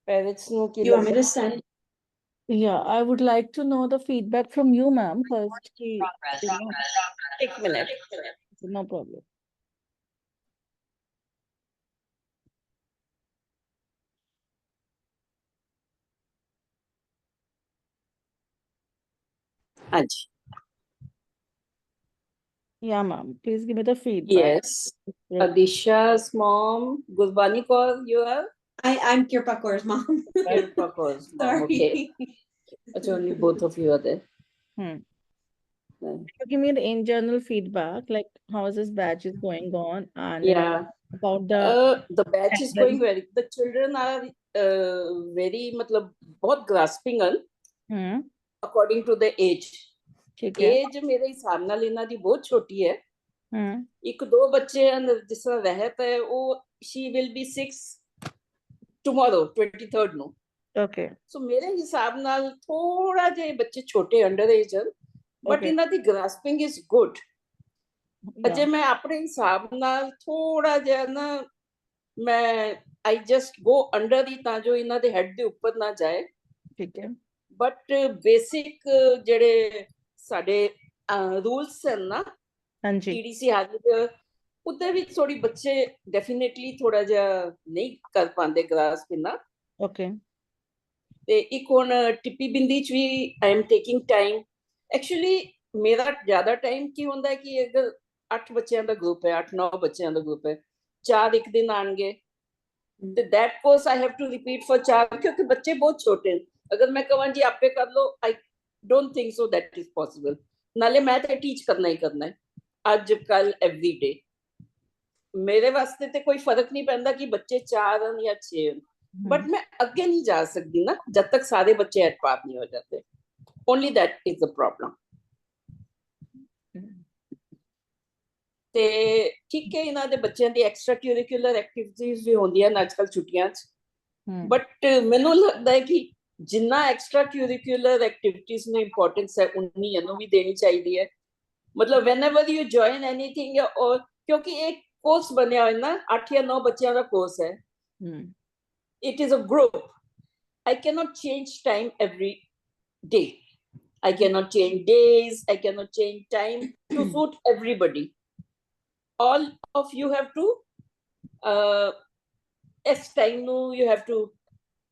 Parents ਨੂੰ ਕੀ You want me ਲੱਗਦਾ? to send? Yeah, I would like to know the feedback from you, ma'am, first. एक minute. No problem. ਹਾਂਜੀ. Yeah, ma'am. Please give me the feedback. Yes. Adisha's mom, Gurbani Kaur, you are? I'm Kirpa Kaur's mom. Kirpa Kaur's mom. Sorry. Okay. Actually, only both of you are there. Give me the in general feedback, like how is this batch is going on, and Yeah. about the batch is going very. The children are very, matlab, बहुत grasping according to the age. age ਮੇਰੇ ਹਿਸਾਬ ਨਾਲ ਇਹਨਾਂ ਦੀ ਬਹੁਤ ਛੋਟੀ ਹੈ. ਇੱਕ ਦੋ ਬੱਚੇ ਜਿਸ ਤਰ੍ਹਾਂ ਰਹਿਤ ਹੈ ਉਹ she will be 6 tomorrow 23rd ਨੂੰ. Okay. So ਮੇਰੇ ਹਿਸਾਬ ਨਾਲ ਥੋੜਾ ਜਿਹੇ ਬੱਚੇ ਛੋਟੇ ਅੰਡਰ ਏਜ ਹਨ, ਬਟ ਇਹਨਾਂ ਦੀ ਗ੍ਰਾਸਪਿੰਗ ਇਜ਼ ਗੁੱਡ. ਅਜੇ ਮੈਂ ਆਪਣੇ ਹਿਸਾਬ ਨਾਲ ਥੋੜਾ ਜਿਹਾ ਨਾ ਮੈਂ ਆਈ ਜਸਟ ਗੋ ਅੰਡਰ ਹੀ ਤਾਂ ਜੋ ਇਹਨਾਂ ਦੇ ਹੈਡ ਦੇ ਉੱਪਰ ਨਾ ਜਾਏ. ਠੀਕ ਹੈ. ਬਟ ਬੇਸਿਕ ਜਿਹੜੇ ਸਾਡੇ ਰੂਲਸ ਹਨ ਨਾ, ਹਾਂਜੀ, TDC ਹਾਜ਼ਰ ਉਹਦੇ ਵਿੱਚ ਥੋੜੀ ਬੱਚੇ ਡੈਫੀਨੇਟਲੀ ਥੋੜਾ ਜਿਹਾ ਨਹੀਂ ਕਰ ਪਾਉਂਦੇ ਗ੍ਰਾਸਪ ਇਹਨਾਂ. ਓਕੇ. ਤੇ ਇੱਕ ਹੁਣ ਟਿੱਪੀ ਬਿੰਦੀ ਚ ਵੀ I am taking time. Actually ਮੇਰਾ ਜ਼ਿਆਦਾ ਟਾਈਮ ਕੀ ਹੁੰਦਾ ਹੈ ਕਿ ਅਗਰ 8 ਬੱਚਿਆਂ ਦਾ ਗਰੁੱਪ ਹੈ, 8-9 ਬੱਚਿਆਂ ਦਾ ਗਰੁੱਪ ਹੈ, 4 ਇੱਕ ਦਿਨ ਆਣਗੇ ਤੇ that course I have to repeat for 4 ਕਿਉਂਕਿ ਬੱਚੇ ਬਹੁਤ ਛੋਟੇ ਨੇ. ਅਗਰ ਮੈਂ ਕਹਾਂ ਜੀ ਆਪੇ ਕਰ ਲਓ, I don't think so that is possible. ਨਾਲੇ ਮੈਂ ਤਾਂ ਟੀਚ ਕਰਨਾ ਹੀ ਕਰਨਾ ਹੈ ਅੱਜ ਕੱਲ ਐਵਰੀ ਡੇ. ਮੇਰੇ ਵਾਸਤੇ ਤੇ ਕੋਈ ਫਰਕ ਨਹੀਂ ਪੈਂਦਾ ਕਿ ਬੱਚੇ 4 ਹਨ ਜਾਂ 6 ਹਨ, ਬਟ ਮੈਂ ਅੱਗੇ ਨਹੀਂ ਜਾ ਸਕਦੀ ਨਾ ਜਦ ਤੱਕ ਸਾਰੇ ਬੱਚੇ ਐਟ ਪਾਰ ਨਹੀਂ ਹੋ ਜਾਂਦੇ. Only that is the problem. ਤੇ ਠੀਕ ਹੈ ਇਹਨਾਂ ਦੇ ਬੱਚਿਆਂ ਦੀ ਐਕਸਟਰਾ ਕਰਿਕੂਲਰ ਐਕਟੀਵਿਟੀਜ਼ ਵੀ ਹੁੰਦੀਆਂ ਨੇ ਅੱਜ ਕੱਲ ਛੁੱਟੀਆਂ 'ਚ, ਬਟ ਮੈਨੂੰ ਲੱਗਦਾ ਹੈ ਕਿ ਜਿੰਨਾ ਐਕਸਟਰਾ ਕਰਿਕੂਲਰ ਐਕਟੀਵਿਟੀਜ਼ ਨੂੰ ਇੰਪੋਰਟੈਂਸ ਹੈ ਉਨੀ ਇਹਨੂੰ ਵੀ ਦੇਣੀ ਚਾਹੀਦੀ ਹੈ. ਮਤਲਬ whenever you join anything or ਕਿਉਂਕਿ ਇੱਕ ਕੋਰਸ ਬਣਿਆ ਹੋਇਆ ਨਾ 8 ਜਾਂ 9 ਬੱਚਿਆਂ ਦਾ ਕੋਰਸ ਹੈ. It is a group. I cannot change time every day. I cannot change days. I cannot change time to suit everybody. All of you have to ਇਸ time ਨੂੰ you have to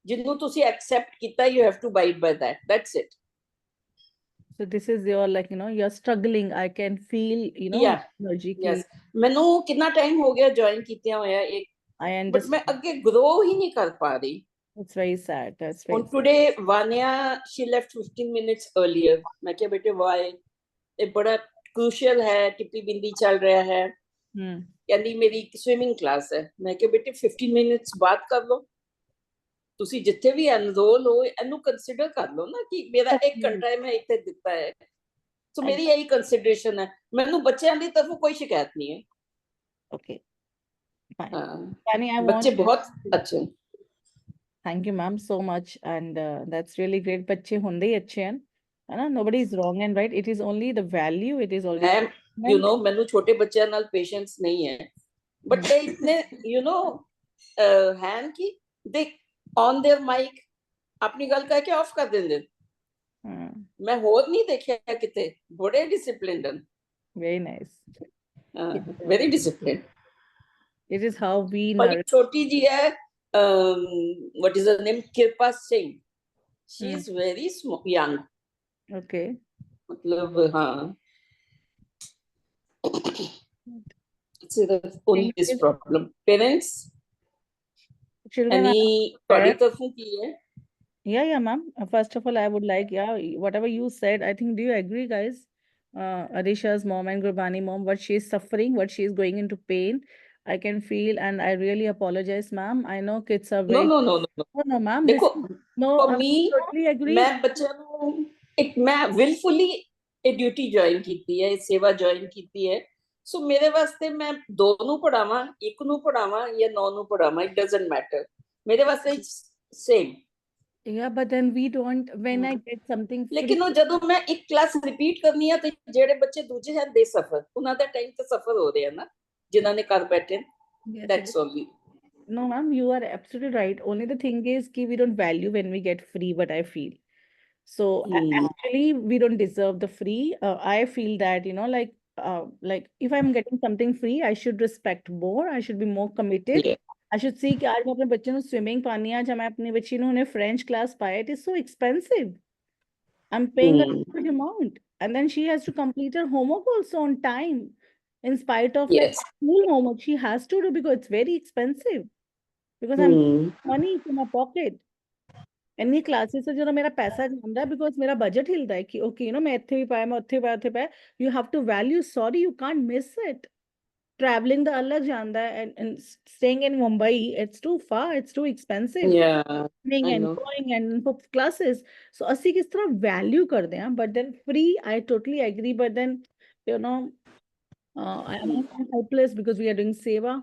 ਜਿਹਨੂੰ ਤੁਸੀਂ accept ਕੀਤਾ you have to abide by that. That's it. So this is your, like, you're struggling. I can feel, Yeah. energy. Yes. ਮੈਨੂੰ ਕਿੰਨਾ time ਹੋ ਗਿਆ join ਕੀਤਿਆਂ ਹੋਇਆ ਇੱਕ, I ਬਟ understand. ਮੈਂ ਅੱਗੇ ਗਰੋ ਹੀ ਨਹੀਂ ਕਰ ਪਾ ਰਹੀ. It's very sad. That's very On today, Vanya, she left 15 minutes earlier. मैं क्या बेटे why? ये बड़ा crucial है, टिप्पी बिंदी चल रहा है. कहनी मेरी swimming class है. मैं क्या बेटे 15 minutes बात कर लो. ਤੁਸੀਂ ਜਿੱਥੇ ਵੀ ਐਨਰੋਲ ਹੋ ਇਹਨੂੰ ਕੰਸੀਡਰ ਕਰ ਲਓ ਨਾ ਕਿ ਮੇਰਾ 1 ਘੰਟਾ ਮੈਂ ਇੱਥੇ ਦਿੱਤਾ ਹੈ. ਸੋ ਮੇਰੀ ਇਹੀ ਕੰਸੀਡਰੇਸ਼ਨ ਹੈ. ਮੈਨੂੰ ਬੱਚਿਆਂ ਦੀ ਤਰਫੋਂ ਕੋਈ ਸ਼ਿਕਾਇਤ ਨਹੀਂ ਹੈ. Okay. Fine. ਹਾਂ, ਬੱਚੇ ਬਹੁਤ ਅੱਛੇ. Thank you, ma'am, so much. And that's really great. ਬੱਚੇ ਹੁੰਦੇ ਹੀ ਅੱਛੇ ਹਨ, ਹੈ ਨਾ? Nobody is wrong and right. It is only the value. It is only. You know, ਮੈਨੂੰ ਛੋਟੇ ਬੱਚਿਆਂ ਨਾਲ ਪੇਸ਼ੈਂਸ ਨਹੀਂ ਹੈ. But they ਇਤਨੇ, you know, ਹਨ ਕਿ they on their mic ਆਪਣੀ ਗੱਲ ਕਹਿ ਕੇ ਆਫ ਕਰ ਦਿੰਦੇ. ਮੈਂ ਹੋਰ ਨਹੀਂ ਦੇਖਿਆ ਕਿਤੇ. ਬੜੇ ਡਿਸਪਲਿਨਡ ਹਨ. Very nice. Very disciplined. It is how we know. छोटी जी है, what is her name? Kirpa Singh. She is very young. Okay. मतलब हाँ. So that's only this problem. Parents. Children. Any ਤੁਹਾਡੀ ਤਰਫੋਂ ਕੀ ਹੈ? Yeah, ma'am. First of all, I would like, whatever you said, I think, do you agree, guys? Adisha's mom and Gurbani mom, what she is suffering, what she is going into pain, I can feel, and I really apologize, ma'am. I know kids are very... No, ma'am. No, for me, totally agree. मैं ਬੱਚਿਆਂ ਨੂੰ मैं willfully ਇਹ duty join ਕੀਤੀ ਹੈ, ਇਹ ਸੇਵਾ join ਕੀਤੀ ਹੈ. ਸੋ ਮੇਰੇ ਵਾਸਤੇ ਮੈਂ 2 ਨੂੰ ਪੜਾਵਾਂ, 1 ਨੂੰ ਪੜਾਵਾਂ ਜਾਂ 9 ਨੂੰ ਪੜਾਵਾਂ, it doesn't matter. ਮੇਰੇ ਵਾਸਤੇ same. Yeah, but then we don't, when I get something free... ਲੇਕਿਨ ਉਹ ਜਦੋਂ ਮੈਂ ਇੱਕ ਕਲਾਸ ਰਿਪੀਟ ਕਰਨੀ ਆ ਤੇ ਜਿਹੜੇ ਬੱਚੇ ਦੂਜੇ ਹਨ ਦੇ ਸਫਰ, ਉਹਨਾਂ ਦਾ ਟਾਈਮ ਤੇ ਸਫਰ ਹੋ ਰਿਹਾ ਨਾ ਜਿਨ੍ਹਾਂ ਨੇ ਘਰ ਬੈਠੇ. That's only. No, ma'am, you are absolutely right. Only the thing is ki we don't value when we get free, what I feel. So actually, we don't deserve the free. I feel that, like if I'm getting something free, I should respect more. I should be more committed. Yeah. I should see कि आज मैं अपने बच्चे को swimming पानी आज मैं अपने बच्ची ने उन्हें French class पाया. It is so expensive. I'm paying a huge amount, and then she has to complete her homework also on time, in spite of like Yes. school homework. She has to do because it's very expensive. Because I'm money to my pocket. ਇੰਨੀ classes से जो मेरा पैसा ਜਾਂਦਾ because मेरा budget हिलता है कि ओके मैं ਇੱਥੇ ਵੀ ਪਾਇਆ ਮੈਂ ਉੱਥੇ ਪਾਇਆ you have to value sorry you can't miss it traveling the अलग ਜਾਂਦਾ है and staying in Mumbai it's too far it's too expensive Yeah, coming I and know. going and for classes so ਅਸੀਂ किस तरह value करते हैं but then free I totally agree but then you know I am also helpless because we are doing seva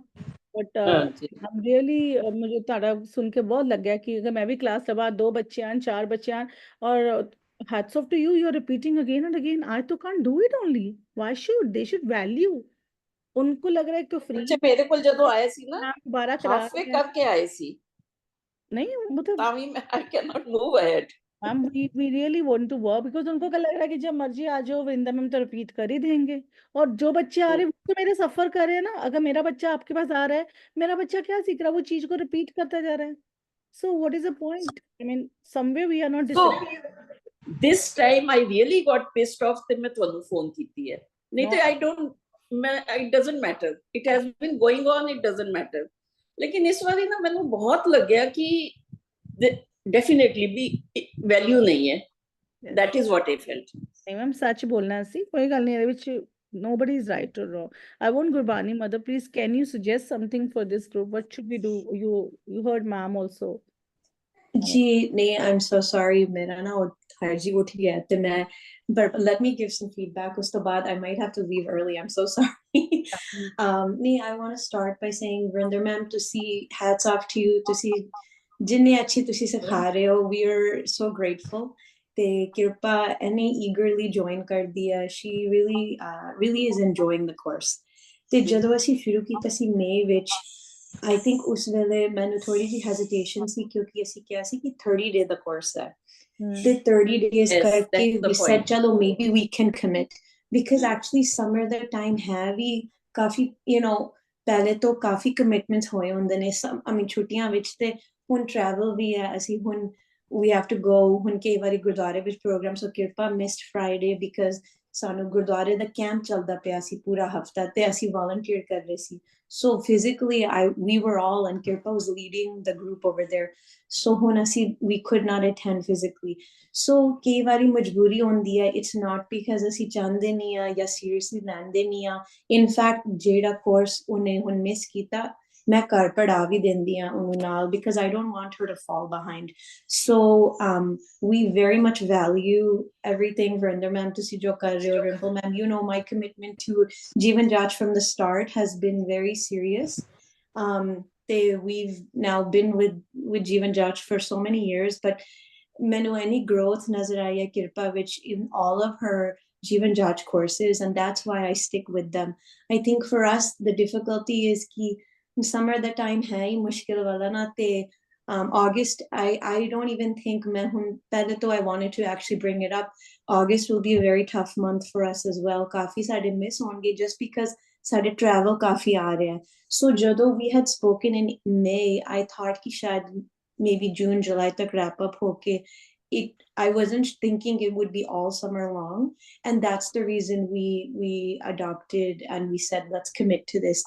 but ਹਾਂਜੀ I'm really मुझे ਤੁਹਾਡਾ सुन के बहुत लग गया कि अगर मैं भी क्लास लगा 2 बच्चे आन 4 बच्चे आन और hats off to you you're repeating again and again I तो can't do it only why should they should value उनको लग रहा है कि फ्री ਬੱਚੇ ਮੇਰੇ ਕੋਲ ਜਦੋਂ ਆਏ ਸੀ ਨਾ दोबारा करा ਹਾਫਵੇ रहे हैं ਕਰਕੇ ਆਏ ਸੀ नहीं मतलब ਤਾਂ ਵੀ ਮੈਂ I cannot move ahead. Ma'am we really want to work because उनको क्या लग रहा है कि जब मर्जी आ जाओ वृंदा मैम तो रिपीट कर ही देंगे और जो बच्चे आ रहे हैं वो तो मेरे सफर कर रहे हैं ना अगर मेरा बच्चा आपके पास आ रहा है मेरा बच्चा क्या सीख रहा है वो चीज को रिपीट करता जा रहा है so what is the point I mean somewhere we are not So discipline this time I really got pissed off ਤੇ ਮੈਂ ਤੁਹਾਨੂੰ ਫੋਨ ਕੀਤੀ ਹੈ ਨਹੀਂ No. ਤੇ I don't it doesn't matter it has been going on it doesn't matter ਲੇਕਿਨ ਇਸ ਵਾਰੀ ਨਾ ਮੈਨੂੰ ਬਹੁਤ ਲੱਗਿਆ ਕਿ डेफिनेटली भी वैल्यू नहीं है that is what I felt. नहीं मैम सच बोलना सी कोई गल नहीं ਇਹਦੇ ਵਿੱਚ nobody is right or wrong I want Gurbani mother please can you suggest something for this group what should we do you heard ma'am also जी नहीं I'm so sorry मेरा ना हर्जी उठ गया तो मैं but let me give some feedback उसके बाद I might have to leave early I'm so sorry नहीं I want to start by saying Vrinder ma'am to see hats off to you to see जिन्ने अच्छी तुसी सिखा रहे हो we are so grateful ਤੇ ਕਿਰਪਾ ਇਹਨੇ eagerly join ਕਰ ਦਿਆ she really is enjoying the course ਤੇ ਜਦੋਂ ਅਸੀਂ ਸ਼ੁਰੂ ਕੀਤਾ ਸੀ ਮਈ ਵਿੱਚ I think ਉਸ ਵੇਲੇ ਮੈਨੂੰ ਥੋੜੀ ਜਿਹੀ hesitation ਸੀ ਕਿਉਂਕਿ ਅਸੀਂ ਕਿਹਾ ਸੀ ਕਿ 30 day ਦਾ course ਹੈ ਤੇ 30 days Yes, ਕਰਕੇ that's the we said point. ਚਲੋ maybe we can commit because actually summer the time ਹੈ ਵੀ ਕਾਫੀ ਪਹਿਲੇ ਤੋਂ ਕਾਫੀ commitments ਹੋਏ ਹੁੰਦੇ ਨੇ I mean ਛੁੱਟੀਆਂ ਵਿੱਚ ਤੇ ਹੁਣ travel ਵੀ ਹੈ ਅਸੀਂ ਹੁਣ we have to go ਹੁਣ ਕਈ ਵਾਰੀ ਗੁਰਦੁਆਰੇ ਵਿੱਚ program so ਕਿਰਪਾ missed Friday because ਸਾਨੂੰ ਗੁਰਦੁਆਰੇ ਦਾ ਕੈਂਪ ਚੱਲਦਾ ਪਿਆ ਸੀ ਪੂਰਾ ਹਫਤਾ ਤੇ ਅਸੀਂ volunteer ਕਰ ਰਹੇ ਸੀ so physically we were all and Kirpa was leading the group over there so ਹੁਣ ਅਸੀਂ we could not attend physically so ਕਈ ਵਾਰੀ ਮਜਬੂਰੀ ਹੁੰਦੀ ਹੈ it's not because ਅਸੀਂ ਚਾਹੁੰਦੇ ਨਹੀਂ ਆ ਜਾਂ seriously ਲੈਂਦੇ ਨਹੀਂ ਆ in fact ਜਿਹੜਾ course ਉਹਨੇ ਹੁਣ miss ਕੀਤਾ ਮੈਂ ਘਰ ਪੜ੍ਹਾ ਵੀ ਦਿੰਦੀ ਹਾਂ ਉਹਨੂੰ ਨਾਲ because I don't want her to fall behind so we very much value everything Vrinder ma'am ਤੁਸੀਂ ਜੋ ਕਰ ਰਹੇ ਹੋ Rimple ma'am you know my commitment to Jeevan Jach from the start has been very serious we've now been with Jeevan Jach for so many years but ਮੈਨੂੰ any growth nazar aaya Kirpa which in all of her Jeevan Jach courses and that's why I stick with them I think for us the difficulty is ki summer the time hai mushkil wala na te August I don't even think main hun pehle to I wanted to actually bring it up August will be a very tough month for us as well kafi sade miss honge just because sade travel kafi aa raha hai so jado we had spoken in May I thought ki shayad maybe June July tak wrap up hoke I wasn't thinking it would be all summer long and that's the reason we adopted and we said let's commit to this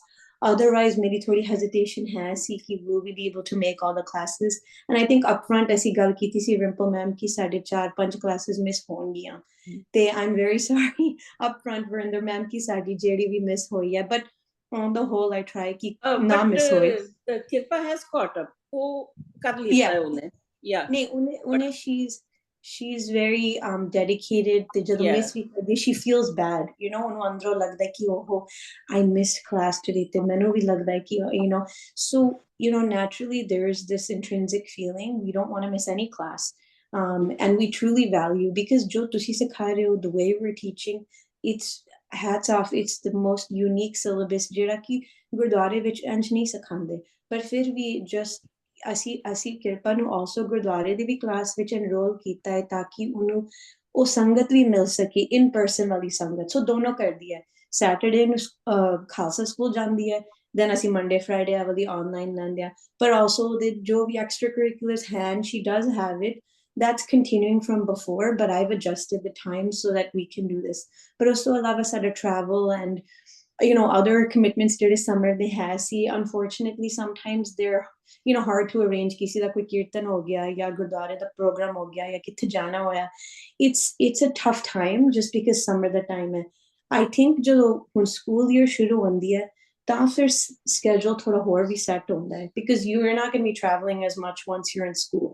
otherwise maybe thodi hesitation has see ki will we be able to make all the classes and I think upfront ਅਸੀਂ ਗੱਲ ਕੀਤੀ ਸੀ Rimple ma'am ki 4.5 classes miss ਹੋਣਗੀਆਂ ਤੇ I'm very sorry upfront Vrinder ma'am ki ਸਾਡੀ ਜਿਹੜੀ ਵੀ miss ਹੋਈ ਹੈ but on the whole I try ki ਨਾ miss ਹੋਏ Kirpa has caught up ਉਹ ਕਰ ਲਿੱਤਾ ਹੈ ਉਹਨੇ yeah ਨਹੀਂ ਉਹਨੇ she's very dedicated ਤੇ ਜਦੋਂ Yeah. miss ਵੀ ਕਰਦੀ she feels bad ਉਹਨੂੰ ਅੰਦਰੋਂ ਲੱਗਦਾ ਕਿ I missed class today ਤੇ ਮੈਨੂੰ ਵੀ ਲੱਗਦਾ ਕਿ so naturally there is this intrinsic feeling we don't want to miss any class and we truly value because jo ਤੁਸੀਂ ਸਿਖਾ ਰਹੇ ਹੋ the way we're teaching it's hats off it's the most unique syllabus ਜਿਹੜਾ ਕਿ ਗੁਰਦੁਆਰੇ ਵਿੱਚ ਇੰਝ ਨਹੀਂ ਸਿਖਾਉਂਦੇ ਪਰ ਫਿਰ ਵੀ just ਅਸੀਂ ਕਿਰਪਾ ਨੂੰ also ਗੁਰਦੁਆਰੇ ਦੀ ਵੀ ਕਲਾਸ ਵਿੱਚ enroll ਕੀਤਾ ਹੈ ਤਾਂ ਕਿ ਉਹਨੂੰ ਉਹ ਸੰਗਤ ਵੀ ਮਿਲ ਸਕੇ in person ਵਾਲੀ ਸੰਗਤ, ਸੋ ਦੋਨੋਂ ਕਰਦੀ ਹੈ। ਸੈਟਰਡੇ ਨੂੰ ਖਾਲਸਾ ਸਕੂਲ ਜਾਂਦੀ ਹੈ, then ਅਸੀਂ Monday Friday ਆ ਵਾਲੀ online ਲੈਂਦੇ ਆ, ਪਰ also the ਜੋ ਵੀ extracurriculars and she does have it, that's continuing from before, but I've adjusted the time so that we can do this. But also allow us at a travel and other commitments during summer they have. See, unfortunately sometimes they're hard to arrange. Kisi da koi kirtan ho gaya ya gurdware da program ho gaya ya kithe jana hoya, it's a tough time just because summer the time hai. I think when school year shuru hondi hai ਤਾਂ ਫਿਰ schedule ਥੋੜਾ ਹੋਰ ਵੀ set ਹੁੰਦਾ ਹੈ, because you're not going to be traveling as much once you're in school.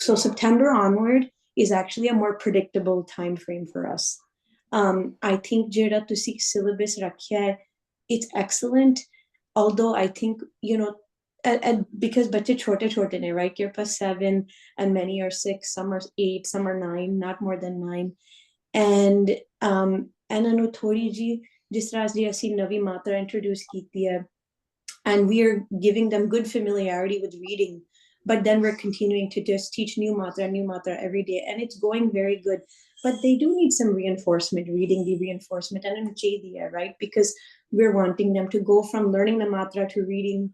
So September onward is actually a more predictable time frame for us. I think ਜਿਹੜਾ ਤੁਸੀਂ syllabus ਰੱਖਿਆ ਹੈ, it's excellent, although I think because ਬੱਚੇ ਛੋਟੇ ਨੇ, right? You're plus 7 and many are 6, some are 8, some are 9, not more than 9. And ਇਹਨਾਂ ਨੂੰ ਥੋੜੀ ਜੀ ਜਿਸ ਤਰ੍ਹਾਂ ਦੀ ਅਸੀਂ ਨਵੀਂ ਮਾਤਰਾ introduce ਕੀਤੀ ਹੈ, and we are giving them good familiarity with reading, but then we're continuing to just teach new matra every day, and it's going very good. But they do need some reinforcement, reading the reinforcement, and right? Because we're wanting them to go from learning the matra to reading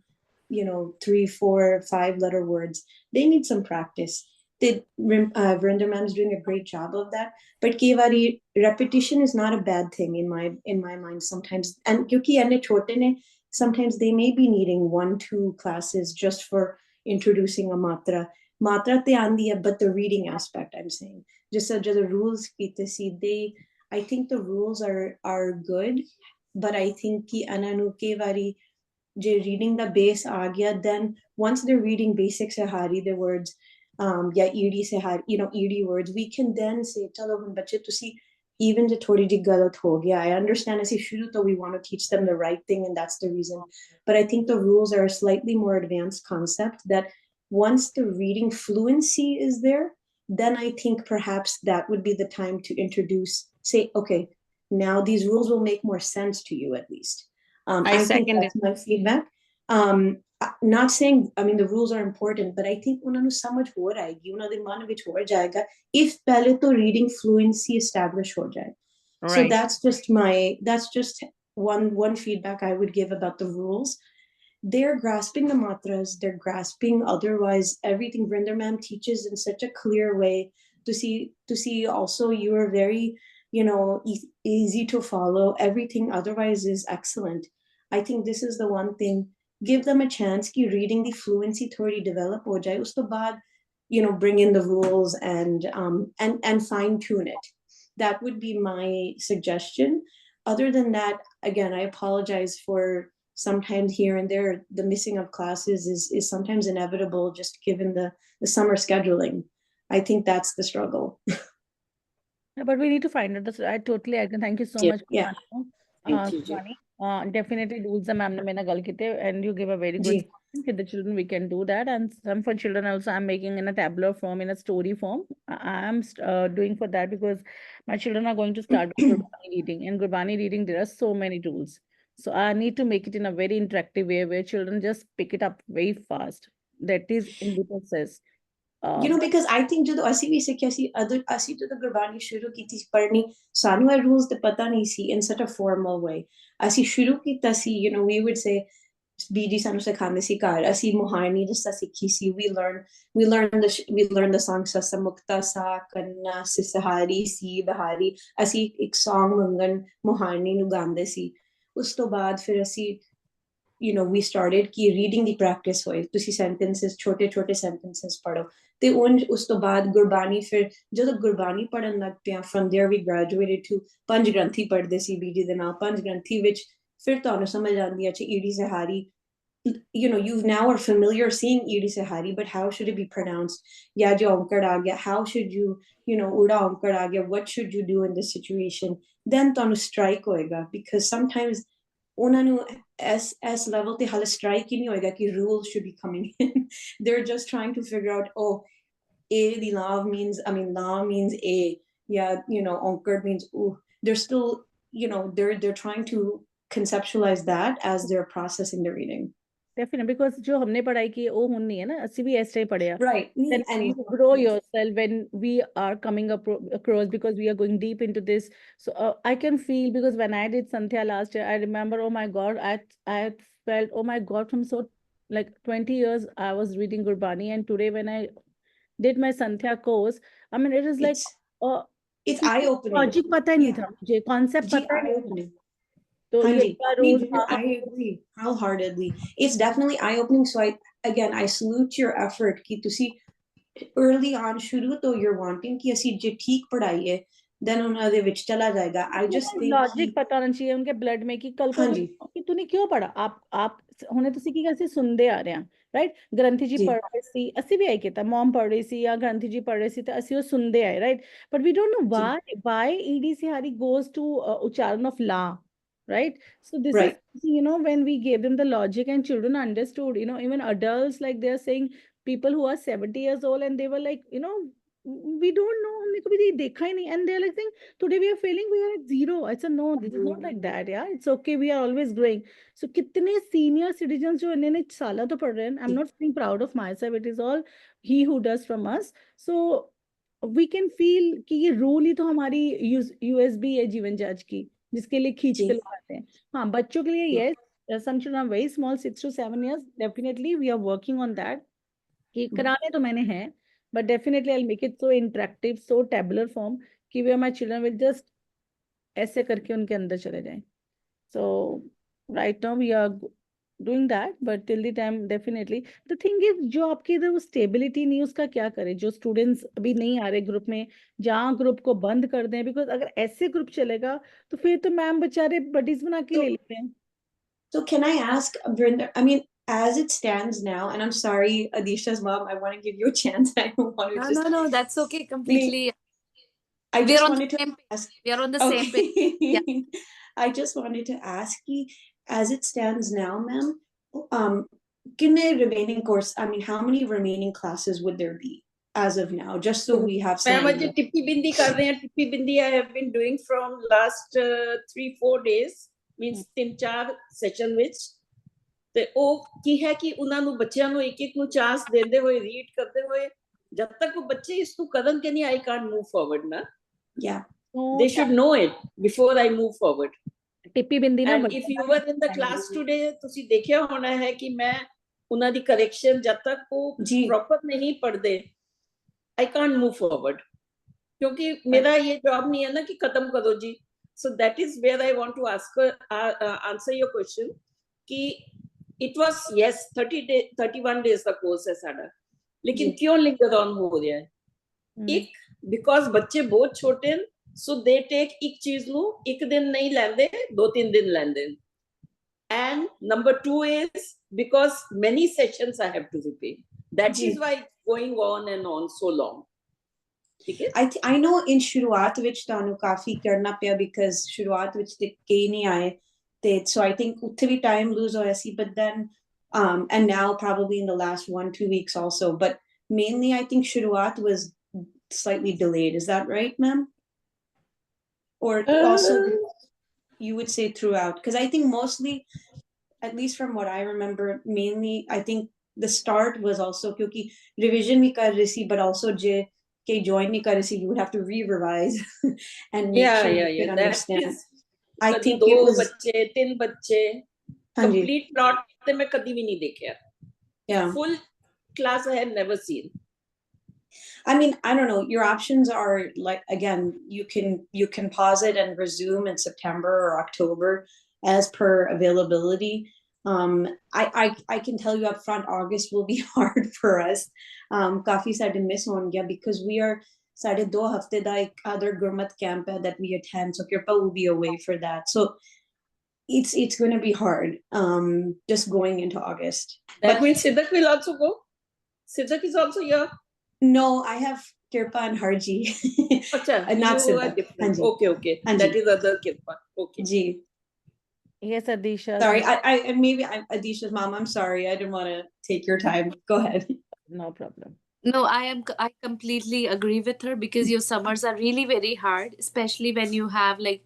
3, 4, 5 letter words. They need some practice. Vrinder ma'am is doing a great job of that, but kevari repetition is not a bad thing in my mind sometimes, and kyunki ane chote ne, sometimes they may be needing 1-2 classes just for introducing a matra te aandi hai, but the reading aspect I'm saying, just the rules kite si, I think the rules are good, but I think ki ananu kevari je reading the base aa gaya, then once they're reading basic sehari the words या ED से ED words, we can then say chalo hun bache tusi even je thodi ji galat ho gaya, I understand asi shuru to we want to teach them the right thing, and that's the reason, but I think the rules are a slightly more advanced concept, that once the reading fluency is there, then I think perhaps that would be the time to introduce, say, okay, now these rules will make more sense to you at least. I think that's my feedback. Not saying, I mean, the rules are important, but I think unhanu samajh ho raayegi, unna de man vich ho jayega if pehle to reading fluency establish ho jaye. Right. So that's just one feedback I would give about the rules. They're grasping the matras, they're grasping otherwise everything Vrinder ma'am teaches in such a clear way. To see also you are very easy to follow, everything otherwise is excellent. I think this is the one thing. Give them a chance ki reading the fluency thodi develop ho jaye, usto baad bring in the rules and fine tune it. That would be my suggestion. Other than that, again, I apologize for sometimes here and there the missing of classes is sometimes inevitable, just given the summer scheduling. I think that's the struggle. Yeah, but we need to find it. I totally agree. Thank you so much. Yeah. Thank you, Shivani. Definitely rules the ma'am ne maine gal kite, and you give a very good point. With the children we can do that, and some for children also I'm making in a tabular form, in a story form. I am doing for that because my children are going to start with Gurbani reading. In Gurbani reading there are so many rules, so I need to make it in a very interactive way where children just pick it up very fast. That is in the process. Because I think ਜਦੋਂ ਅਸੀਂ ਵੀ ਸਿੱਖਿਆ ਸੀ, ਅਸੀਂ ਜਦੋਂ ਗੁਰਬਾਣੀ ਸ਼ੁਰੂ ਕੀਤੀ ਸੀ ਪੜ੍ਹਨੀ, ਸਾਨੂੰ ਇਹ rules ਤੇ ਪਤਾ ਨਹੀਂ ਸੀ in such a formal way. ਅਸੀਂ ਸ਼ੁਰੂ ਕੀਤਾ ਸੀ, we would say, ਬੀਜੀ ਸਾਨੂੰ ਸਿਖਾਉਂਦੇ ਸੀ ਘਰ, ਅਸੀਂ ਮੁਹਾਰਨੀ ਜਿਸ ਤਰ੍ਹਾਂ ਸਿੱਖੀ ਸੀ, we learned the song ਸੱਸਾ ਮੁਕਤਾ ਸਾ ਕੰਨਾ ਸਿਸਹਾਰੀ ਸੀ ਬਹਾਰੀ, ਅਸੀਂ ਇੱਕ song ਮੰਗਣ ਮੁਹਾਰਨੀ ਨੂੰ ਗਾਉਂਦੇ ਸੀ। ਉਸ ਤੋਂ ਬਾਅਦ ਫਿਰ ਅਸੀਂ we started ki reading the practice hoye, tusi sentences chote sentences padho, te us to baad gurbani, fir jadon gurbani padhan lag piya, from there we graduated to panj granthi padhde si biji de naal, panj granthi vich fir tonu samajh aandi acha edi sehari, you now are familiar seeing edi sehari, but how should it be pronounced, ya jo onkar aa gaya, how should you uda onkar aa gaya, what should you do in this situation, then tonu strike hoega, because sometimes ਉਹਨਾਂ ਨੂੰ S level ਤੇ ਹਾਲੇ strike ਹੀ ਨਹੀਂ ਹੋਏਗਾ ਕਿ rules should be coming in. They're just trying to figure out, A the law means A, yeah, onkar means ooh. They're still, they're trying to conceptualize that as they're processing the reading. Definitely, because जो हमने पढ़ाई की है वो हुन नहीं है ना, ਅਸੀਂ भी ऐसे ही पढ़े Right. then And you grow yourself when we are coming across, because we are going deep into this. So I can feel, because when I did Sandhya last year, I remember, oh my God, I felt, oh my God, from so like 20 years I was reading Gurbani, and today when I did my Sandhya course, I mean, it is like it's eye-opening. Logic पता ही नहीं Yeah. था मुझे, concept जी, पता ही नहीं था। eye-opening. तो ये Hanji, इतना nee, rose I agree wholeheartedly. It's definitely eye-opening. So I salute your effort ki tusi early on shuru to you're wanting ki ਅਸੀਂ ਜੇ ਠੀਕ ਪੜਾਈ ਹੈ then ਉਹਨਾਂ ਦੇ ਵਿੱਚ ਚਲਾ ਜਾਏਗਾ. I just think लॉजिक पता होना चाहिए उनके ब्लड में कि कल को ਹਾਂਜੀ कि तूने क्यों पढ़ा, आप ਹੁਣੇ ਤੁਸੀਂ ਕੀ ਕਰਦੇ ਸੁਣਦੇ ਆ ਰਹੇ ਆ, ਰਾਈਟ। ਗ੍ਰੰਥੀ ਜੀ ਜੀ ਪੜ੍ਹ ਰਹੇ ਸੀ, ਅਸੀਂ ਵੀ ਆਈ ਕੀਤਾ, ਮਮ ਪੜ੍ਹ ਰਹੀ ਸੀ ਜਾਂ ਗ੍ਰੰਥੀ ਜੀ ਪੜ੍ਹ ਰਹੇ ਸੀ ਤੇ ਅਸੀਂ ਉਹ ਸੁਣਦੇ ਆਏ, right. But we don't know ਜੀ why EDC Hari goes to ucharan of la, right? So this is, right when we gave them the logic and children understood, even adults, like they're saying, people who are 70 years old, and they were like, we don't know, हमने कभी ये देखा ही नहीं, and they're like saying, today we are failing, we are at zero. I said, no, this is not like that, yeah, it's okay, we are always growing. So कितने senior citizens जो इन्होंने सालों तो पढ़ रहे हैं, I'm not feeling proud of myself, it is all he who does from us. So we can feel कि ये रूल ही तो हमारी USB है जीवन जांच की, जिसके लिए खींच जी के लगाते हैं। हाँ, बच्चों के लिए yes, some children are very small, 6 to 7 years, definitely we are working on that, कि कराने तो मैंने हैं, but definitely I'll make it so interactive, so tabular form कि where my children will just ऐसे करके उनके अंदर चले जाएं. So right now we are doing that, but till the time definitely the thing is, जो आपकी इधर वो stability नहीं, उसका क्या करें, जो students अभी नहीं आ रहे ग्रुप में, जहाँ ग्रुप को बंद कर दें, because अगर ऐसे ग्रुप चलेगा तो फिर तो मैम बेचारे बडीज बना के ले लेते हैं. So can I ask Brinda, I mean, as it stands now, and I'm sorry, Adisha's mom, I want to give you a chance. I don't want to No, that's okay. Completely. I We just are on wanted the to same page. ask. We are on the same page. Yeah. I just wanted to ask you, as it stands now, ma'am, कितने remaining course, I mean, how many remaining classes would there be as of now, just so we have some ma'am Ajay idea? टिप्पी बिंदी कर रहे हैं, टिप्पी बिंदी I have been doing from last 3-4 days, means 3-4 session ਵਿੱਚ, ਤੇ ਉਹ ਕੀ ਹੈ ਕਿ ਉਹਨਾਂ ਨੂੰ ਬੱਚਿਆਂ ਨੂੰ ਇੱਕ ਇੱਕ ਨੂੰ ਚਾਂਸ ਦਿੰਦੇ ਹੋਏ, ਰੀਡ ਕਰਦੇ ਹੋਏ, ਜਦ ਤੱਕ ਉਹ ਬੱਚੇ ਇਸ ਨੂੰ ਕਰਨ ਕਿ ਨਹੀਂ, I can't move forward ਨਾ. Yeah. They should know it before I move forward. टिप्पी बिंदी ना, And if you were in the class today, ਤੁਸੀਂ ਦੇਖਿਆ ਹੋਣਾ ਹੈ ਕਿ ਮੈਂ ਉਹਨਾਂ ਦੀ correction ਜਦ ਤੱਕ ਉਹ जी proper ਨਹੀਂ ਪੜ੍ਹਦੇ, I can't move forward. क्योंकि मेरा ये जॉब नहीं है ना कि खत्म करो जी. So that is where I want to answer your question कि it was yes 31 days का कोर्स है साडा, लेकिन जी क्यों linger on हो रहा है? एक because बच्चे बहुत छोटे हैं, so they take एक चीज ਨੂੰ एक दिन नहीं लेंदे, 2-3 दिन लेंदे. And number 2 is because many sessions I have to repeat. That ji is why it's going on and on so long. ठीक है? I know in शुरुआत ਵਿੱਚ ਤੁਹਾਨੂੰ ਕਾਫੀ ਕਰਨਾ ਪਿਆ because शुरुआत ਵਿੱਚ ਤੇ ਕਈ ਨਹੀਂ ਆਏ ਤੇ so I think ਉੱਥੇ ਵੀ time lose ਹੋਇਆ ਸੀ, but then and now probably in the last 1-2 weeks also, but mainly I think शुरुआत was slightly delayed. Is that right, ma'am? Or also you would say throughout? Because I think mostly, at least from what I remember, mainly I think the start was also क्योंकि revision भी कर रही ਸੀ, but also जे के join नहीं कर रही ਸੀ, you would have to re-revise and make Yeah, sure yeah, you yeah. could That understand. is I कभी think दो it was बच्चे, 3 बच्चे, ਹਾਂਜੀ complete plot ਤੇ ਮੈਂ ਕਦੀ ਵੀ ਨਹੀਂ ਦੇਖਿਆ. yeah. Full class I have never seen. I mean, I don't know. Your options are like, again, you can pause it and resume in September or October as per availability. I can tell you up front, August will be hard for us. Kafi sade miss hon gaya because we are sade 2 hafte da ek other Gurmat camp hai that we attend, so Kirpa will be away for that. So it's going to be hard just going into August. That But means Siddharth will also go. Siddharth is also here. no, I have Kirpa and Harji. Acha, Not you are Siddharth. different. Hanji. Okay. Hanji. That is other Kirpa. Okay. Ji. Yes, Adisha. Sorry, I maybe I'm Adisha's mom. I'm sorry. I didn't want to take your time. Go ahead. No problem. No, I completely agree with her because your summers are really very hard, especially when you have like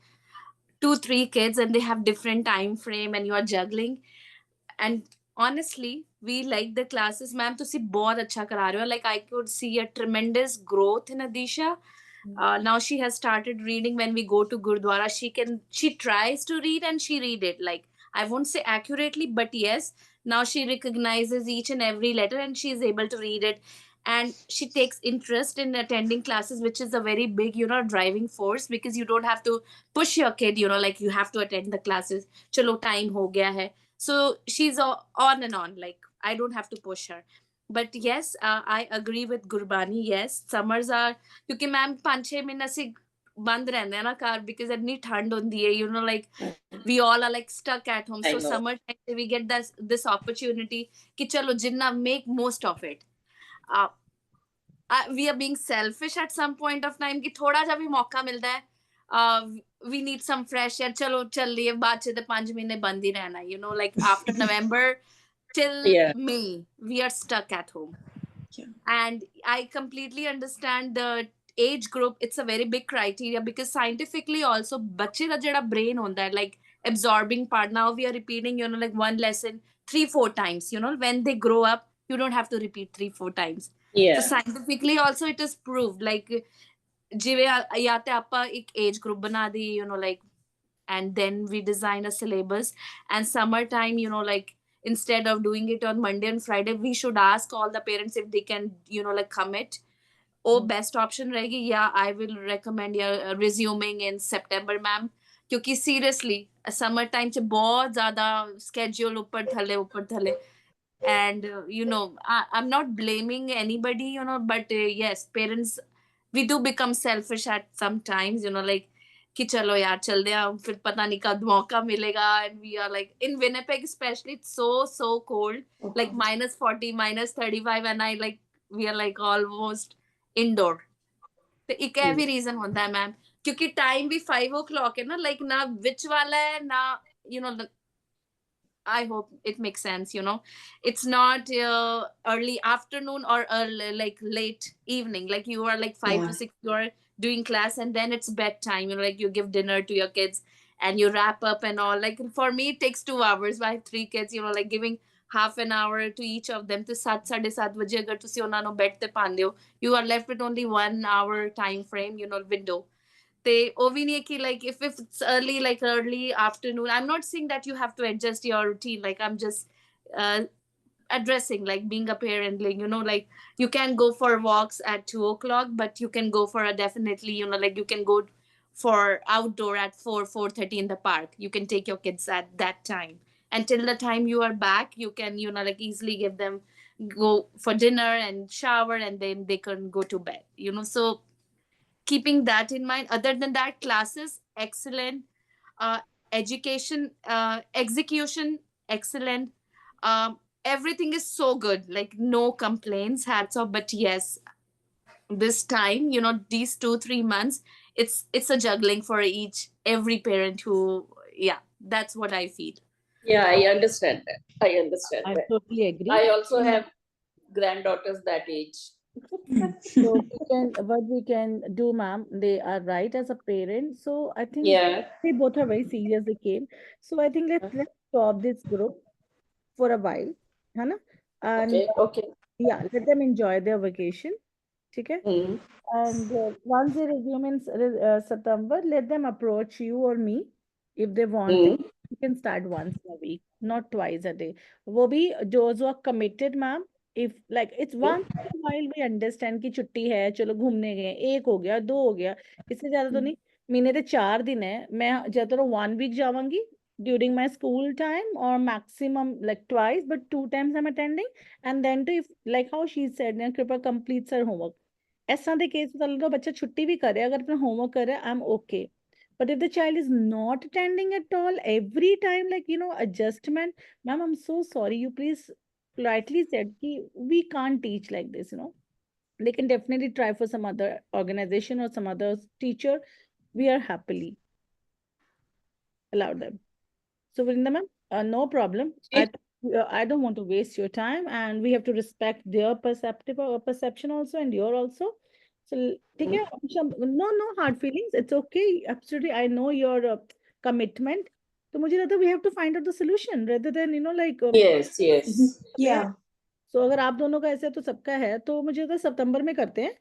2-3 kids and they have different time frame and you are juggling. And honestly, we like the classes. Ma'am, ਤੁਸੀਂ ਬਹੁਤ ਅੱਛਾ ਕਰਾ ਰਹੇ ਹੋ. Like I could see a tremendous growth in Adisha. Now she has started reading when we go to Gurdwara. She tries to read and she read it. Like, I won't say accurately, but yes, now she recognizes each and every letter and she is able to read it. And she takes interest in attending classes, which is a very big, driving force, because you don't have to push your kid, like you have to attend the classes. Chalo, time ho gaya hai. So she's on and on. Like, I don't have to push her. But yes, I agree with Gurbani. Yes, summers are, क्योंकि ma'am 5-6 महीने से बंद रहंदे हैं ना car, because इतनी ठंड होती है, like we all are like stuck at home. I So know. summer time we get this opportunity कि चलो जिन्ना make most of it. uh, we are being selfish at some point of time कि थोड़ा जा भी मौका मिलता है, we need some fresh air, चलो चल लिए, बाद से तो 5 महीने बंद ही रहना, like after November till Yeah. May we are stuck at home. Yeah. And I completely understand the age group. It's a very big criteria, because scientifically also बच्चे का जेड़ा brain होता है, like absorbing part, now we are repeating, like one lesson 3-4 times. When they grow up, you don't have to repeat 3-4 times. Yeah. So scientifically also it is proved, like ਜਿਵੇਂ ਜਾਂ ਤੇ ਆਪਾਂ ਇੱਕ age group ਬਣਾ ਦੀ, like, and then we design a syllabus. And summertime, like, instead of doing it on Monday and Friday, we should ask all the parents if they can, like, commit. Oh, best option rahegi. Yeah, I will recommend resuming in September, ma'am. क्योंकि seriously summer time च बहुत ज़्यादा schedule ऊपर थले. And I'm not blaming anybody, but yes, parents, we do become selfish at some times, like कि चलो यार चल दे, फिर पता नहीं कब मौका मिलेगा. And we are like in Winnipeg especially, it's so cold, like -40, -35, and we are like almost indoor. तो एक भी रीजन होता है मैम, क्योंकि टाइम भी 5 o'clock है ना, like ना which वाला है ना, I hope it makes sense. It's not early afternoon or like late evening. Like you are like 5 to 6, you are doing class, and then it's bedtime. Like you give dinner to your kids and you wrap up and all. Like for me, it takes 2 hours. I have 3 kids. Like giving half an hour to each of them. To 7:30 baje agar tusi ਉਹਨਾਂ ਨੂੰ bed ਤੇ ਪਾਉਂਦੇ ਹੋ, you are left with only 1 hour time frame, window. They like if it's early, like early afternoon, I'm not saying that you have to adjust your routine, like I'm just addressing like being a parent, like like you can go for walks at 2 o'clock, but you can go for a definitely, like you can go for outdoor at 4:30 in the park. You can take your kids at that time, until the time you are back you can, like easily give them, go for dinner and shower, and then they can go to bed. So keeping that in mind, other than that, classes excellent, education, execution excellent, everything is so good, like no complaints, hats off. But yes, this time, these 2-3 months, it's a juggling for every parent who, yeah, that's what I feel. Yeah, I understand that. I understand I that. totally agree. I also have granddaughters that age. So what we can do, ma'am, they are right as a parent. So I think Yeah. they both are very serious. They came. So I think let's stop this group for a while, है ना? And Okay. yeah, let them enjoy their vacation. Okay? Mm. And once they resume in September, let them approach you or me if they want it. You can start once a week, not twice a day. वो भी those who are committed, ma'am. If like it's once in a while we understand कि छुट्टी है, चलो घूमने गए, एक हो गया, 2 हो गया, इससे ज्यादा तो नहीं. महीने के 4 दिन है, मैं ज्यादा 1 week जावांगी during my school time, or maximum like twice, but 2 times I'm attending. And then to, if like how she said, Kripa completes her homework. ऐसा ਦੇ ਕੇਸ ਚੱਲ ਰਿਹਾ, ਬੱਚਾ ਛੁੱਟੀ ਵੀ ਕਰੇ, ਅਗਰ ਆਪਣਾ ਹੋਮਵਰਕ ਕਰ ਰਿਹਾ, I'm okay. But if the child is not attending at all, every time, like, adjustment, ma'am, I'm so sorry, you please politely said ki we can't teach like this, They can definitely try for some other organization or some other teacher. We are happily allow them. So, Vrinda ma'am, no problem. I don't want to waste your time, and we have to respect their perception also, and your also. So, take care. No hard feelings. It's okay. Absolutely. I know your commitment. तो मुझे लगता है we have to find out the solution rather than like Yes, yes. Yeah. सो अगर आप दोनों का ऐसे है तो सबका है, तो मुझे लगता है सितंबर में करते हैं।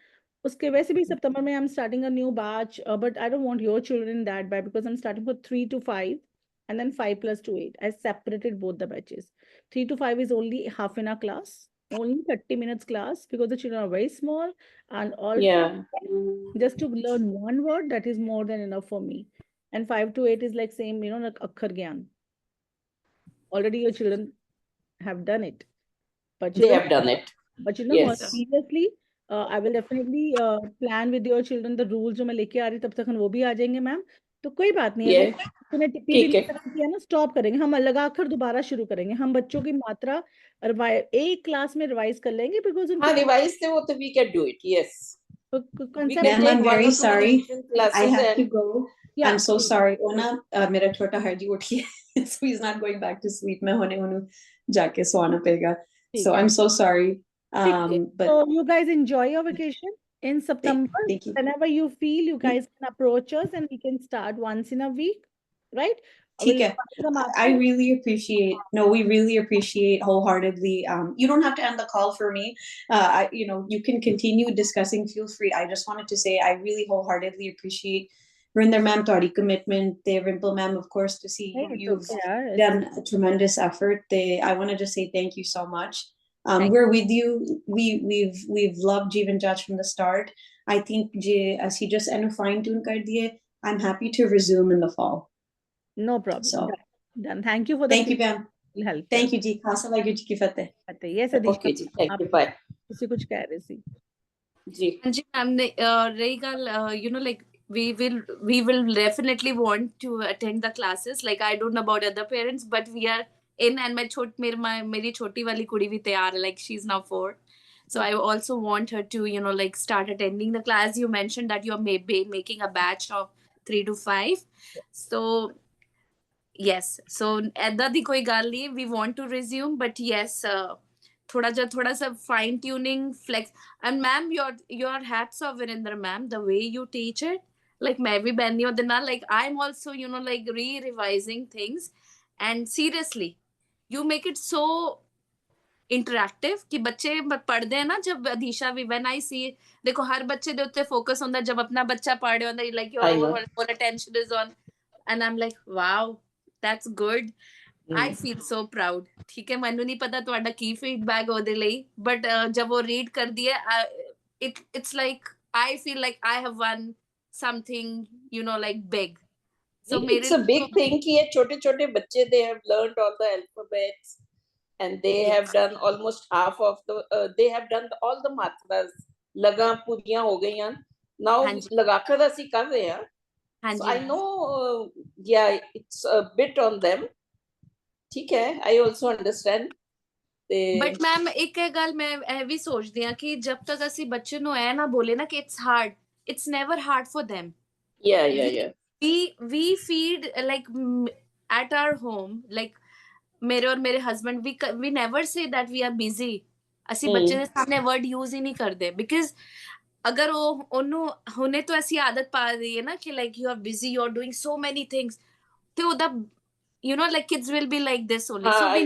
उसके वैसे भी सितंबर में I am starting a new batch, but I don't want your children in that batch because I am starting from 3 to 5 and then 5 plus to 8. I separated both the batches. 3 to 5 is only half an hour class, only 30 minutes class because the children are very small and all Yeah. just to learn one word, that is more than enough for me. And 5 to 8 is like same, like akhar gyan. Already your children have done it. But They have done it. But Yes. seriously, I will definitely plan with your children the rules जो मैं लेके आ रही तब तक वो भी आ जाएंगे ma'am. तो कोई बात नहीं, Yes. अगर तूने टिप्पी भी ठीक है। नहीं खत्म किया ना, स्टॉप करेंगे हम, लगा कर दोबारा शुरू करेंगे। हम बच्चों की मात्रा एक क्लास में रिवाइज कर लेंगे बिकॉज हाँ, revise थे वो तो we can do it. Yes. We concept can Ma'am, I'm take one very or two sorry. revision classes I have to and go. Yeah, I'm so please. sorry. Ona, मेरा छोटा Herzi उठ गया, so he's not going back to sleep. मैं होने उन्हें जाके सोना पड़ेगा. ठीक So है। I'm so sorry. ठीक है। But So you guys enjoy your vacation in September. thank you. Whenever you feel, you guys can approach us and we can start once in a week, right? ठीक है. welcome I आपको। really appreciate. No, we really appreciate wholeheartedly. You don't have to end the call for me. You can continue discussing. Feel free. I just wanted to say I really wholeheartedly appreciate Rinder ma'am, Tari commitment. They Rimple ma'am, of course, to see Hey, it's you've okay, yeah, done a tremendous effort. I want to just say thank you so much. Thank We're with you. We've loved Jeevan Judge from the start. I think as he just fine tune kar diye, I'm happy to resume in the fall. no problem. So Done. Thank you for the thank you, ma'am. help. Thank you, जी. खासा वाहिगुरू जी की फतेह। Yes, Adisha, okay जी, thank आप you. Bye. किसी कुछ कह रही थी। जी। हाँ जी मैम ने रही गल like we will definitely want to attend the classes. Like I don't know about other parents, but we are in, and मेरी छोटी वाली कुड़ी भी तैयार है, like she's now 4. So I also want her to like start attending the class. You mentioned that you're making a batch of 3 to 5. So yes, so ऐदा दी कोई गल नहीं, we want to resume, but yes, थोड़ा सा fine tuning, flex. And ma'am, your hats off, Virendra ma'am, the way you teach it, like मैं भी बहनी ਉਹਦੇ ਨਾਲ, like I'm also like revising things, and seriously you make it so interactive कि बच्चे पढ़ते हैं ना, जब अधीशा भी when I see, देखो हर बच्चे दे उत्ते focus ਹੁੰਦਾ जब अपना बच्चा पढ़ रहा ਹੁੰਦਾ, like your I know. whole attention is on, and I'm like wow, that's good. I feel so proud. ठीक है, ਮੈਨੂੰ ਨਹੀਂ ਪਤਾ ਤੁਹਾਡਾ ਕੀ feedback ਉਹਦੇ ਲਈ, but जब वो read कर दिया, it's like I feel like I have won something, like big. So It's a big thing कि ये छोटे-छोटे बच्चे, they have learned all the alphabets and they have done almost half of they have done all the matras, ਲਗਾਂ ਪੂਰੀਆਂ ਹੋ ਗਈਆਂ। Now ਲਗਾਕਰ ਅਸੀਂ ਕਰ ਰਹੇ ਹਾਂ। So I know, yeah, it's a bit on them. ठीक है, I also understand. But ma'am एक गल मैं ਇਹ ਵੀ ਸੋਚਦੀ ਆ ਕਿ ਜਬ ਤੱਕ ਅਸੀਂ ਬੱਚੇ ਨੂੰ ਐ ਨਾ ਬੋਲੇ ਨਾ ਕਿ it's hard, it's never hard for them. Yeah. We feed like at our home, like मेरे और मेरे husband, we never say that we are busy. ਅਸੀਂ ਬੱਚੇ ਦੇ ਸਾਹਮਣੇ word use ਹੀ ਨਹੀਂ ਕਰਦੇ, because ਅਗਰ ਉਹਨੂੰ ਹੁਣੇ ਤੋਂ ਅਸੀਂ ਆਦਤ ਪਾ ਦਈਏ ਨਾ ਕਿ like you are busy, you are doing so many things, ਤੇ ਉਹਦਾ like kids will be like this only. So we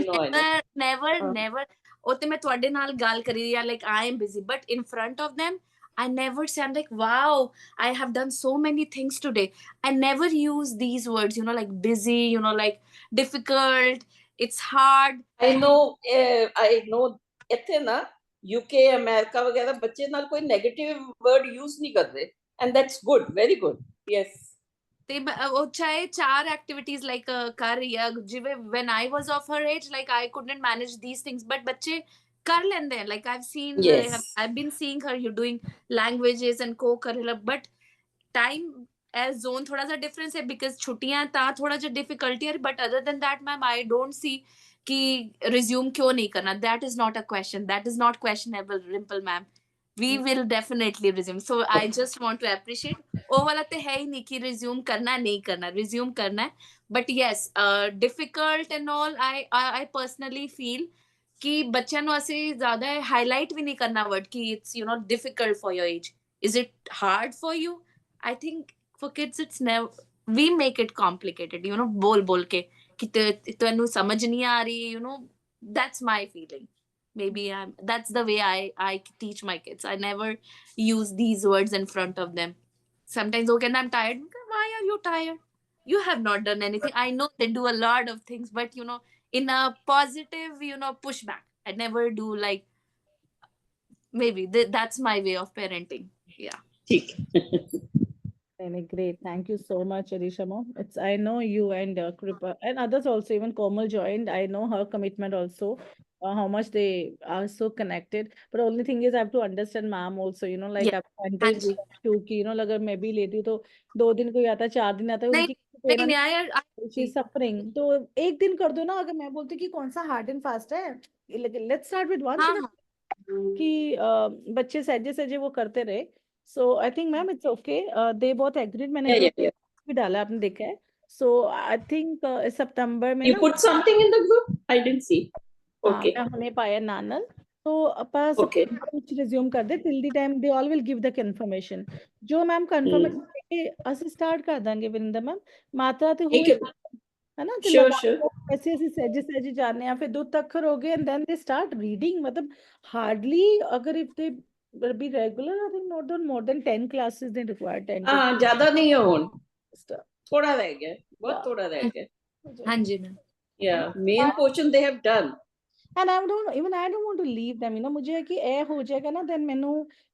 never ਉਹ ਤੇ ਮੈਂ ਤੁਹਾਡੇ ਨਾਲ ਗੱਲ ਕਰੀ ਆ, like I am busy, but in front of them I never say, I'm like wow, I have done so many things today. I never use these words, like busy, like difficult, it's hard. I know ਇੱਥੇ ਨਾ UK America ਵਗੈਰਾ ਬੱਚੇ ਨਾਲ ਕੋਈ negative word use ਨਹੀਂ ਕਰਦੇ, and that's good, very good. Yes. ਤੇ ਉਹ ਚਾਹੇ 4 ਐਕਟੀਵਿਟੀਜ਼ ਲਾਈਕ ਕਰ ਰਹੀ ਆ, ਜਿਵੇਂ when I was of her age, like I couldn't manage these things, but ਬੱਚੇ ਕਰ ਲੈਂਦੇ ਆ, like I've been seeing her, you doing languages and co-curricular, but time as zone ਥੋੜਾ ਜਿਹਾ difference ਹੈ because ਛੁੱਟੀਆਂ ਤਾਂ ਥੋੜਾ ਜਿਹਾ difficulty ਹੈ, but other than that ma'am I don't see कि resume क्यों नहीं करना, that is not a question, that is not questionable, Rimple ma'am. We will definitely resume. So I just want to appreciate, ਉਹ ਵਾਲਾ ਤੇ ਹੈ ਹੀ ਨਹੀਂ ਕਿ resume ਕਰਨਾ ਨਹੀਂ ਕਰਨਾ, resume ਕਰਨਾ ਹੈ, but yes, difficult and all, I personally feel ਕਿ ਬੱਚਿਆਂ ਨੂੰ ਅਸੀਂ ਜ਼ਿਆਦਾ highlight ਵੀ ਨਹੀਂ ਕਰਨਾ word ਕਿ it's difficult for your age, is it hard for you? I think for kids it's never, we make it complicated, bol ke ਕਿ ਤੈਨੂੰ ਸਮਝ ਨਹੀਂ ਆ ਰਹੀ, that's my feeling. Maybe that's the way I teach my kids. I never use these words in front of them. Sometimes okay, I'm tired. Why are you tired? You have not done anything. I know they do a lot of things, but in a positive pushback. I never do like, maybe that's my way of parenting. Yeah. ठीक Great. Thank you so much, Arisha mom. I know you and Kripa and others also, even Komal joined. I know her commitment also, how much they are so connected. But only thing is I have to understand mom also, like Yeah. I've encouraged कि अगर मैं भी लेती हूँ तो 2 दिन कोई आता है, 4 दिन आता है, नहीं उनकी नहीं I शी सफरिंग, तो 1 दिन कर दो ना। अगर मैं बोलती कि कौन सा हार्ड एंड फास्ट है, लेट्स स्टार्ट विद वन, हाँ कि बच्चे सहजे सहजे वो करते रहे। So I think ma'am it's okay, they बहुत एग्रीड। मैंने yeah, group yeah. भी डाला, आपने देखा है। सो आई थिंक सितंबर में You ना put something in the group? I didn't see. Okay. मैं होने पाया नानल, तो अपन Okay. कुछ रिज्यूम कर दे till the time they all will give the confirmation. जो मैम कंफर्मेशन देके ਅਸੀਂ स्टार्ट कर देंगे विंदर मैम, मात्रा ਤੇ ठीक ਹੋਈ है ना, तो Sure, sure. ऐसे ऐसे सहजे सहजे जाने हैं, फिर 2 तक्कर हो गए and then they start reading. मतलब हार्डली, अगर if they be regular, I think more than 10 classes they require 10 to हाँ ज्यादा नहीं है ਹੁਣ, 12 थोड़ा रह गया, बहुत थोड़ा रह गया. हाँ जी ma'am. Yeah, main portion they have done. And I don't want to leave them, मुझे है कि ਇਹ ਹੋ ਜਾਏਗਾ ਨਾ, then ਮੈਨੂੰ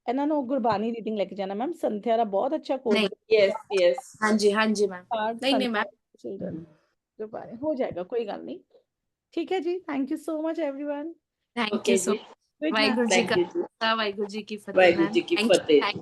ਇਹਨਾਂ ਨੂੰ ਗੁਰਬਾਣੀ ਰੀਡਿੰਗ ਲੈ ਕੇ ਜਾਣਾ ਮੈਮ। ਸੰਥਿਆ ਦਾ ਬਹੁਤ ਅੱਛਾ ਕੋਰਸ नहीं. Yes. हाँ जी मैम. नहीं मैम. चिल्ड्रन गुरबाणी हो जाएगा, कोई गल नहीं। ठीक है जी, thank you so much everyone. Thank Okay you so जी. वाहिगुरु जी Thank का you जी. खालसा, वाहिगुरु जी की फतेह वाहिगुरु मैम. जी की Thank you. फतेह. Thank